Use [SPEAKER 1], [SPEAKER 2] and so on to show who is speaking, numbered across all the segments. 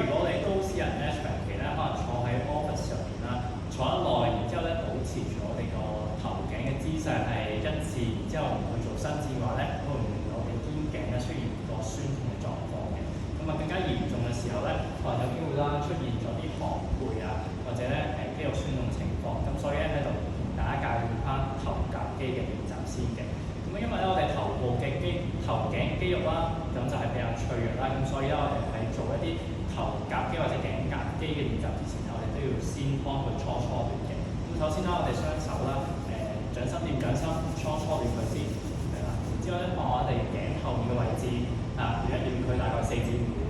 [SPEAKER 1] 如果我哋都市人咧長期咧可能坐喺 office 上面啦，坐得耐，然之後咧保持住我哋個頭頸嘅姿勢係一致，然之後唔去做伸展嘅話咧，都會令到我哋肩頸咧出現個酸痛嘅狀況嘅。咁啊更加嚴重嘅時候咧，可能有機會啦出現咗啲駝背啊，或者咧肌肉酸痛情況。咁所以咧喺度同大家介紹翻頭夾肌嘅練習先嘅。咁因為咧我哋頭部嘅頭頸肌肉啦，咁就係比較脆弱啦，咁所以咧我哋喺做一啲頭夾肌或者頸夾肌嘅練習之前，我哋都要先幫佢搓練嘅。咁首先啦，我哋雙手啦，掌心掂掌心，搓練佢先，係啦。然之後咧放我哋頸後面嘅位置，練一練佢大概4至5秒。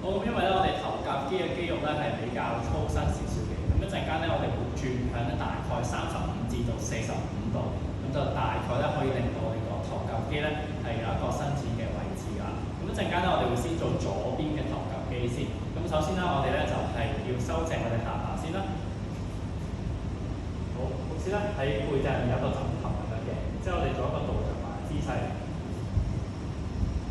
[SPEAKER 1] 好，因為咧我哋頭夾肌嘅肌肉咧係比較粗身少少嘅，咁一陣間咧我哋會轉向咧大概35至到45度，咁就大概咧可以令到我哋個頭夾肌咧係有一個伸展嘅位置㗎。咁一陣間咧我哋會先做左邊嘅頭夾肌先。咁首先啦，我哋咧就係要收正我哋下巴先啦。好，好似咧喺背脊入面有一個枕頭咁樣嘅，之後我哋做一個倒着埋姿勢。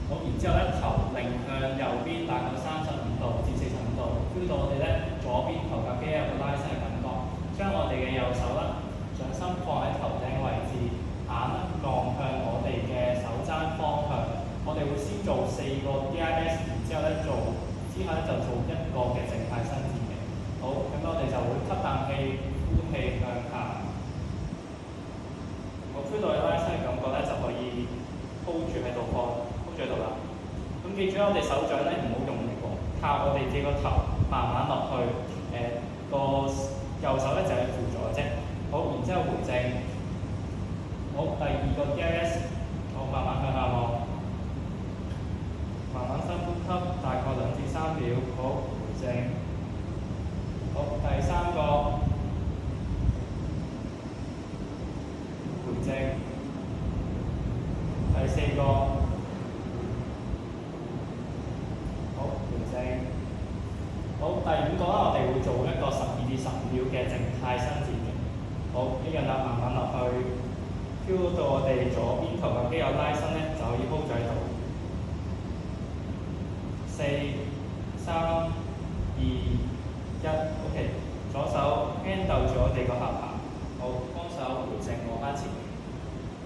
[SPEAKER 1] 好，然之後咧頭擰向右邊大概35度至45度 ，feel 到我哋咧左邊頭夾肌有個拉伸嘅感覺。將我哋嘅右手啦，掌心放喺頭頂嘅位置，眼咧望向我哋嘅手踭方向。我哋會先做4個 DIS， 然之後咧就做一個嘅靜態伸展嘅。好，咁我哋就會吸啖氣，呼氣向下。我 feel 到有拉伸嘅感覺咧，就可以 hold 住喺度放。喺度啦，咁記住我哋手掌咧唔好用力喎，靠我哋自己個頭慢慢落去，個右手咧就係輔助嘅啫。好，然之後回正。好，第2個 DIS， 好，慢慢向下望，慢慢深呼吸，大概2至3秒。好，回正。好，第3個，回正。第4個。好，第5個啦，我哋會做一個12至15秒嘅靜態伸展嘅。好，一樣啦，慢慢落去 ，feel 到我哋左邊頭夾肌有拉伸咧，就可以 hold 喺度。4、3、2、1 ，OK。左手 handle 住我哋個下巴，好，幫手回正攞翻前面。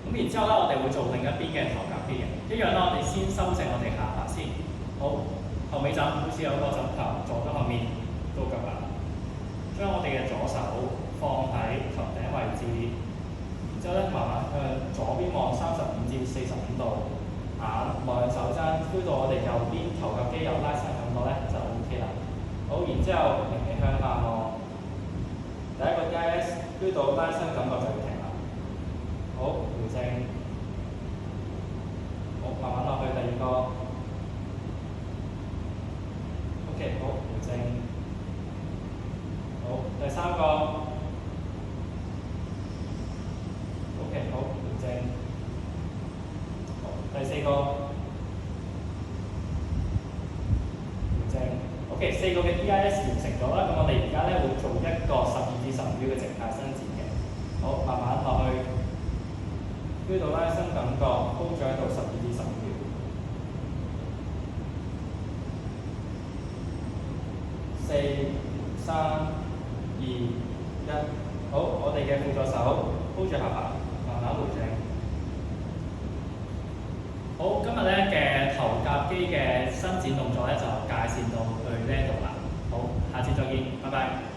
[SPEAKER 1] 咁然之後咧，我哋會做另一邊嘅頭夾肌嘅，一樣啦，我哋先收正我哋下巴先。好。後尾枕好似有個枕頭坐咗後面到腳啦，將我哋嘅左手放喺頭頂位置，然之後咧慢慢向左邊望35至45度，眼望向手踭 ，feel 到我哋右邊頭夾肌有拉伸感覺咧就 OK 啦。好，然之後輕輕向下望，第1個 DIS feel 到拉伸感覺就要停啦。好，回正。好，慢慢落去第2個。OK， 好，回正。好，第3個。OK， 好，回正。好，第4個。回正。OK， 4個嘅 DIS 完成咗啦，咁我哋而家咧會做一個12至15秒嘅靜態伸展嘅。好，慢慢落去 ，feel 到拉伸感覺 ，hold 咗喺度12至15秒。4、3、2、1，好，我哋嘅輔助手 hold 住下巴，慢慢回正。好，今日咧嘅頭夾肌嘅伸展動作咧就介紹到去呢度啦。好，下次再見，拜拜。